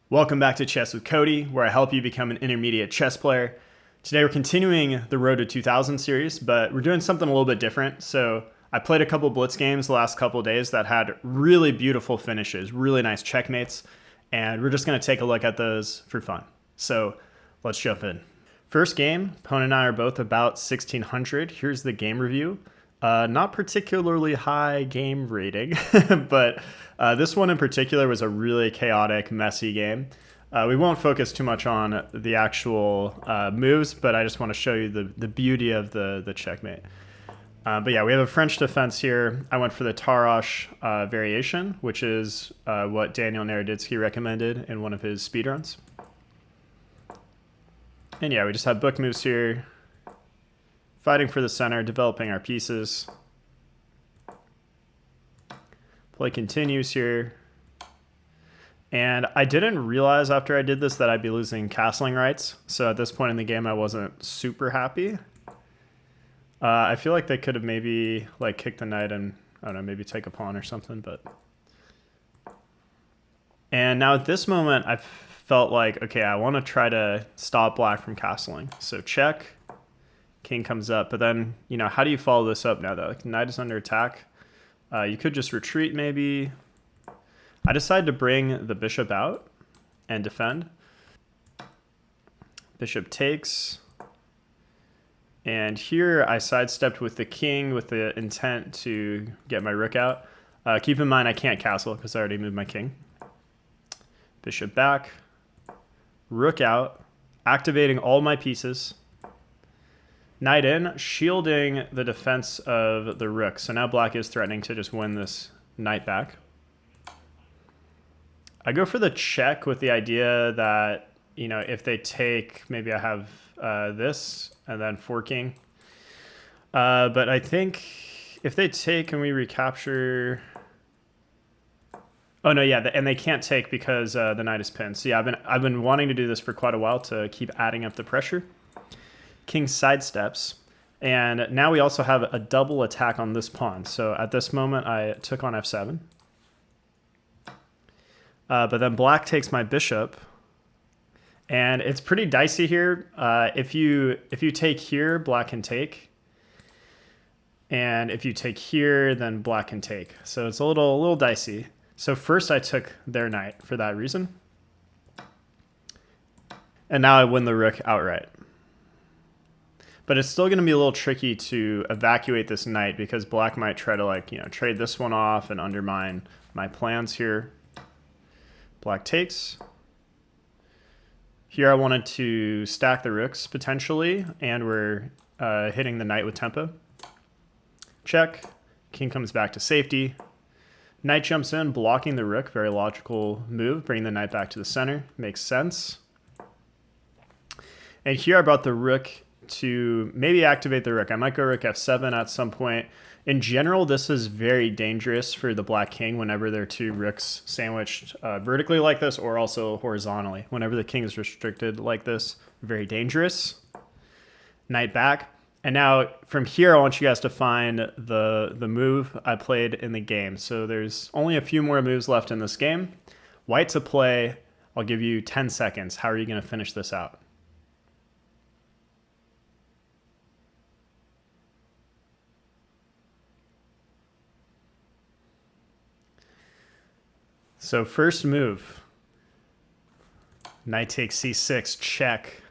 Welcome back to Chess with Cody, where I help you become an intermediate chess player. Today we're continuing the Road to 2000 series, but we're doing something a little bit different. So I played a couple blitz games the last couple of days that had really beautiful finishes, really nice checkmates, and we're just going to take a look at those for fun. So let's jump in. First game, opponent and I are both about 1600. Here's the game review. Not particularly high game rating, but this one in particular was a really chaotic, messy game. We won't focus too much on the actual moves, but I just want to show you the beauty of the checkmate. But yeah, we have a French defense here. I went for the Tarosh variation, which is what Daniel Naroditsky recommended in one of his speedruns. And yeah, we just have book moves here. Fighting for the center, developing our pieces. Play continues here. And I didn't realize after I did this that I'd be losing castling rights. So at this point in the game, I wasn't super happy. I feel like they could have maybe like kicked the knight and, I don't know, maybe take a pawn or something. And now at this moment, I felt like, okay, I want to try to stop black from castling. So check. King comes up, but then, you know, how do you follow this up now though? Knight is under attack. You could just retreat maybe. I decided to bring the bishop out and defend. Bishop takes. And here I sidestepped with the king with the intent to get my rook out. Keep in mind I can't castle because I already moved my king. Bishop back. Rook out. Activating all my pieces. Knight in, shielding the defense of the rook. So now black is threatening to just win this knight back. I go for the check with the idea that, you know, if they take, maybe I have this and then forking. But I think if they take and we recapture... Oh no, yeah, and they can't take because the knight is pinned. So yeah, I've been wanting to do this for quite a while to keep adding up the pressure. King sidesteps, and now we also have a double attack on this pawn. So at this moment, I took on f7. But then black takes my bishop, and it's pretty dicey here. If you take here, black can take, and if you take here, then black can take. So it's a little dicey. So first I took their knight for that reason, and now I win the rook outright. But it's still going to be a little tricky to evacuate this knight because black might try to, like, you know, trade this one off and undermine my plans here. Black takes. Here I wanted to stack the rooks potentially, and we're hitting the knight with tempo. Check. King comes back to safety. Knight jumps in, blocking the rook. Very logical move. Bring the knight back to the center. Makes sense. And here I brought the rook to maybe activate the rook. I might go rook f7 at some point. In general, this is very dangerous for the black king whenever there are two rooks sandwiched vertically like this or also horizontally. Whenever the king is restricted like this, very dangerous. Knight back. And now from here, I want you guys to find the move I played in the game. So there's only a few more moves left in this game. White to play. I'll give you 10 seconds. How are you going to finish this out? So first move, knight takes c6, check.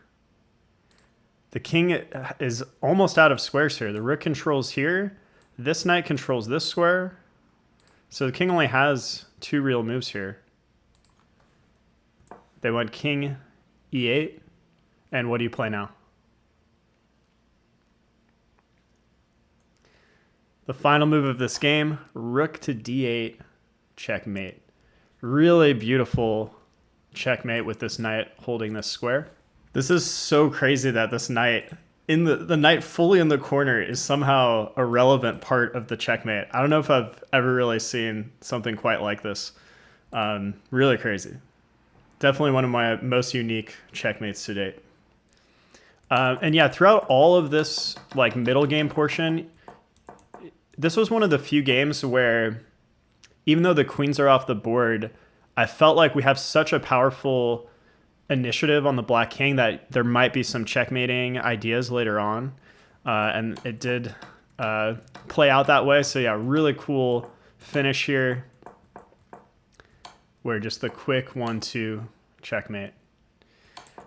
The king is almost out of squares here. The rook controls here. This knight controls this square. So the king only has two real moves here. They went king e8. And what do you play now? The final move of this game, rook to d8, checkmate. Really beautiful checkmate with this knight holding this square. This is so crazy that this knight, the knight fully in the corner, is somehow a relevant part of the checkmate. I don't know if I've ever really seen something quite like this. Really crazy. Definitely one of my most unique checkmates to date. And yeah, throughout all of this like middle game portion, this was one of the few games where even though the queens are off the board, I felt like we have such a powerful initiative on the black king that there might be some checkmating ideas later on. And it did play out that way. So yeah, really cool finish here where just the quick 1-2 checkmate.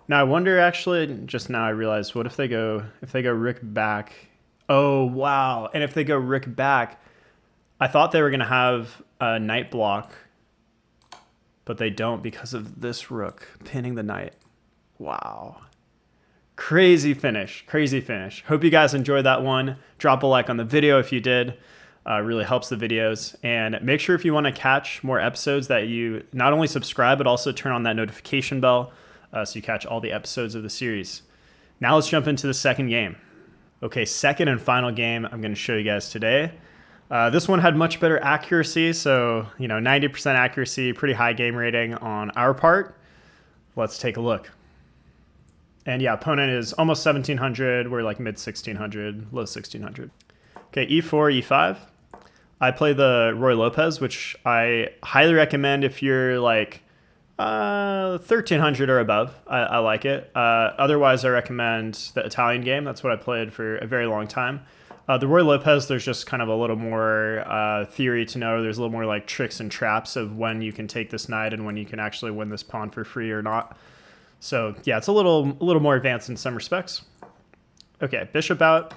Now I wonder, actually, just now I realized, what if they go rook back? Oh, wow. And if they go rook back, I thought they were going to have a knight block, but they don't because of this rook pinning the knight. Wow. Crazy finish. Crazy finish. Hope you guys enjoyed that one. Drop a like on the video if you did. Really helps the videos. And make sure, if you want to catch more episodes, that you not only subscribe, but also turn on that notification bell so you catch all the episodes of the series. Now let's jump into the second game. Okay, second and final game I'm going to show you guys today. This one had much better accuracy, so 90% accuracy, pretty high game rating on our part. Let's take a look. And yeah, opponent is almost 1700. We're like mid 1600, low 1600. Okay, e4, e5. I play the Roy Lopez, which I highly recommend if you're like 1300 or above. I like it. Otherwise, I recommend the Italian game. That's what I played for a very long time. The Roy Lopez, there's just kind of a little more theory to know. There's a little more like tricks and traps of when you can take this knight and when you can actually win this pawn for free or not. So yeah, it's a little more advanced in some respects. Okay, bishop out.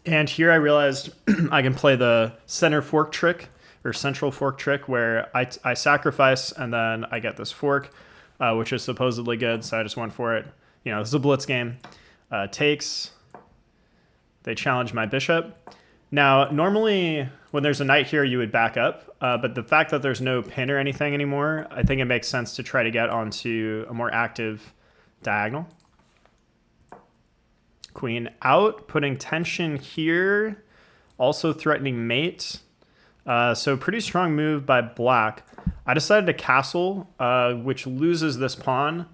And here I realized I can play the center fork trick, or central fork trick, where I sacrifice and then I get this fork, which is supposedly good, so I just went for it. This is a blitz game. Takes. They challenge my bishop. Now, normally when there's a knight here, you would back up, but the fact that there's no pin or anything anymore, I think it makes sense to try to get onto a more active diagonal. Queen out, putting tension here, also threatening mate. So pretty strong move by black. I decided to castle, which loses this pawn.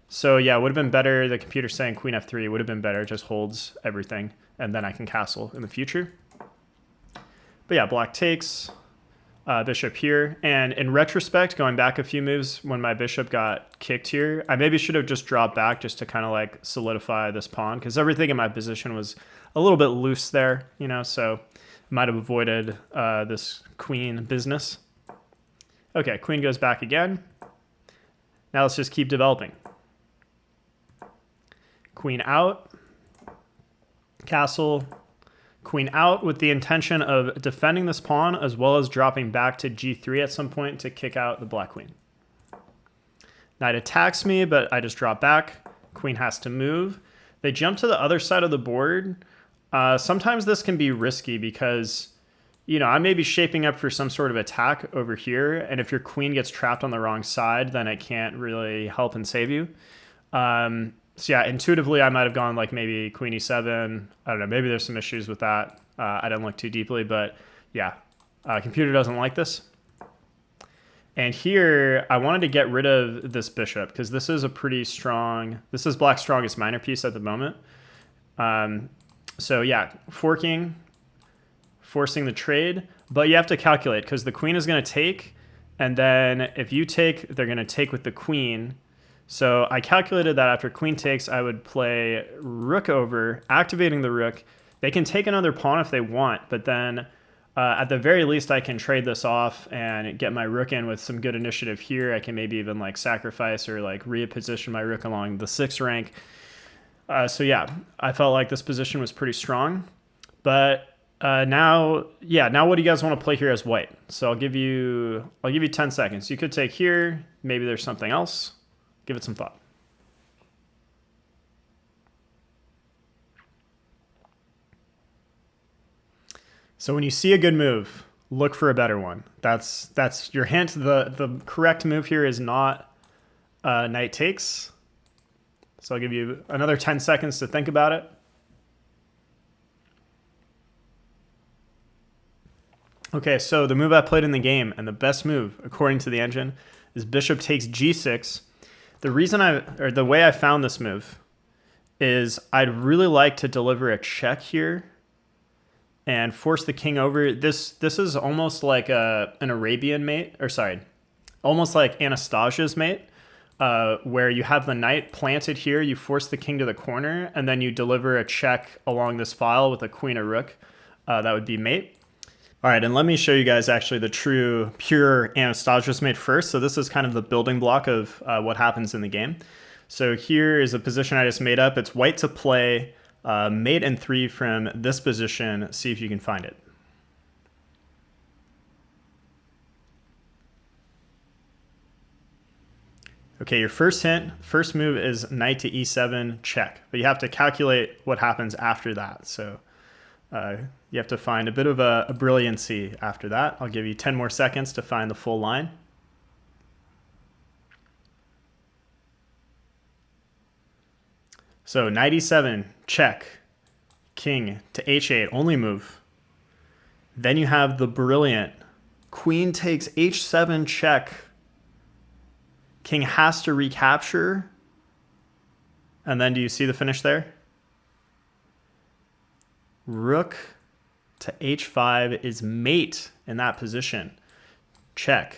So yeah, it would have been better. The computer's saying queen f3 would have been better. It just holds everything, and then I can castle in the future. But yeah, black takes, bishop here. And in retrospect, going back a few moves, when my bishop got kicked here, I maybe should have just dropped back just to kind of like solidify this pawn, because everything in my position was a little bit loose there, so might have avoided this queen business. Okay, queen goes back again. Now let's just keep developing. Queen out, castle, queen out, with the intention of defending this pawn as well as dropping back to g3 at some point to kick out the black queen. Knight attacks me, but I just drop back. Queen has to move. They jump to the other side of the board. Sometimes this can be risky because, I may be shaping up for some sort of attack over here, and if your queen gets trapped on the wrong side, then it can't really help and save you. So yeah, intuitively, I might have gone like maybe queen e7. I don't know, maybe there's some issues with that. I didn't look too deeply, but yeah, computer doesn't like this. And here, I wanted to get rid of this bishop because this is a pretty strong, this is black's strongest minor piece at the moment. So yeah, forking, forcing the trade, but you have to calculate because the queen is going to take, and then if you take, they're going to take with the queen. So I calculated that after queen takes, I would play rook over, activating the rook. They can take another pawn if they want, but then at the very least, I can trade this off and get my rook in with some good initiative here. I can maybe even like sacrifice or like reposition my rook along the 6th rank. So yeah, I felt like this position was pretty strong. But now what do you guys want to play here as white? So I'll give you 10 seconds. You could take here. Maybe there's something else. Give it some thought. So when you see a good move, look for a better one. That's your hint. The correct move here is not knight takes. So I'll give you another 10 seconds to think about it. Okay, so the move I played in the game, and the best move, according to the engine, is bishop takes g6. The way I found this move is I'd really like to deliver a check here and force the king over. This is almost like an Arabian mate, or sorry, almost like Anastasia's mate, where you have the knight planted here, you force the king to the corner, and then you deliver a check along this file with a queen or rook. That would be mate. All right, and let me show you guys actually the true, pure Anastasia's mate first. So this is kind of the building block of what happens in the game. So here is a position I just made up. It's white to play mate and 3 from this position. See if you can find it. Okay, your first hint, first move is knight to e7 check, but you have to calculate what happens after that. So you have to find a bit of a brilliancy after that. I'll give you 10 more seconds to find the full line. So knight e7 check, king to h8, only move. Then you have the brilliant queen takes h7 check. King has to recapture. And then do you see the finish there? Rook to h5 is mate in that position. Check.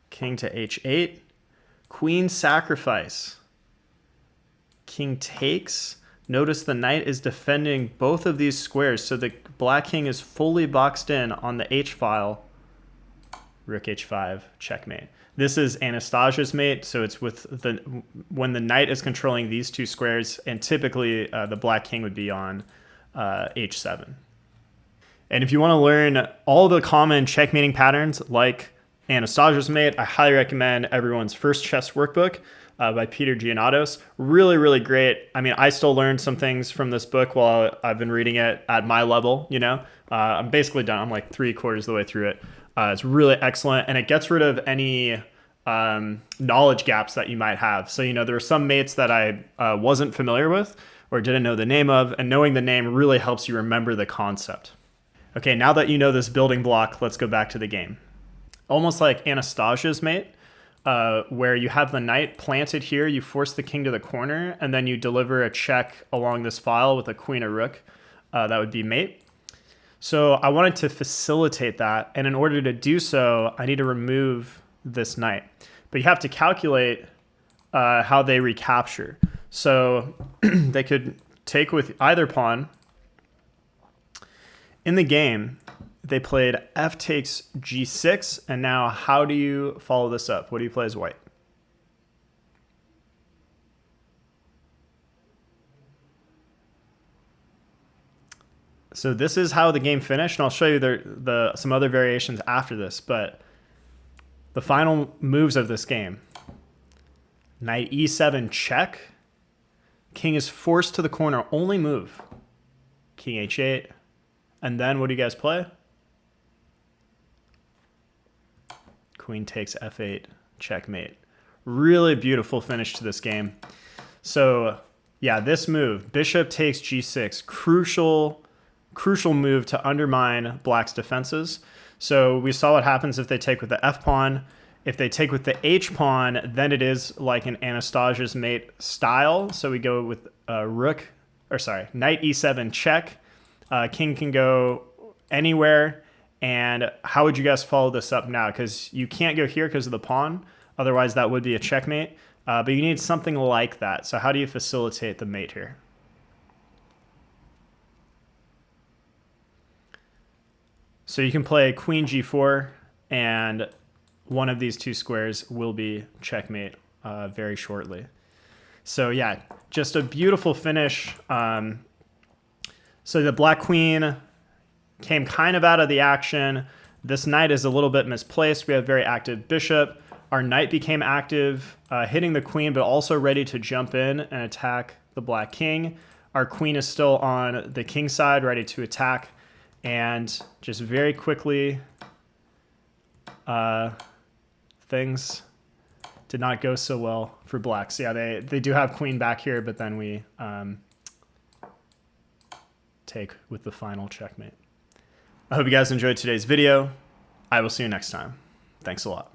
King to h8. Queen sacrifice. King takes. Notice the knight is defending both of these squares, so the black king is fully boxed in on the h file. Rook h5, checkmate. This is Anastasia's mate, so it's with when the knight is controlling these two squares, and typically the black king would be on h7. And if you want to learn all the common checkmating patterns like Anastasia's mate, I highly recommend everyone's first chess workbook by Peter Giannatos. Really, really great. I mean, I still learned some things from this book while I've been reading it at my level, you know. I'm basically done. I'm like 3/4 of the way through it. It's really excellent, and it gets rid of any knowledge gaps that you might have. So, you know, there are some mates that I wasn't familiar with or didn't know the name of, and knowing the name really helps you remember the concept. Okay, now that you know this building block, let's go back to the game. Almost like Anastasia's mate, where you have the knight planted here, you force the king to the corner, and then you deliver a check along this file with a queen or rook. That would be mate. So I wanted to facilitate that, and in order to do so, I need to remove this knight. But you have to calculate how they recapture. So they could take with either pawn. In the game, they played f takes g6, and now how do you follow this up? What do you play as white? So this is how the game finished, and I'll show you some other variations after this, but the final moves of this game. Knight e7 check. King is forced to the corner, only move. King h8. And then what do you guys play? Queen takes f8, checkmate. Really beautiful finish to this game. So yeah, this move, bishop takes g6, crucial move to undermine black's defenses. So we saw what happens if they take with the f pawn. If they take with the h pawn, then it is like an Anastasia's mate style. So we go with knight e7 check. King can go anywhere. And how would you guys follow this up now? Because you can't go here because of the pawn. Otherwise, that would be a checkmate. But you need something like that. So how do you facilitate the mate here? So you can play queen g4, and one of these two squares will be checkmate very shortly. So yeah, just a beautiful finish. So the black queen came kind of out of the action. This knight is a little bit misplaced. We have very active bishop. Our knight became active, hitting the queen, but also ready to jump in and attack the black king. Our queen is still on the king side, ready to attack. And just very quickly, things did not go so well for black. So yeah, they do have queen back here, but then we take with the final checkmate. I hope you guys enjoyed today's video. I will see you next time. Thanks a lot.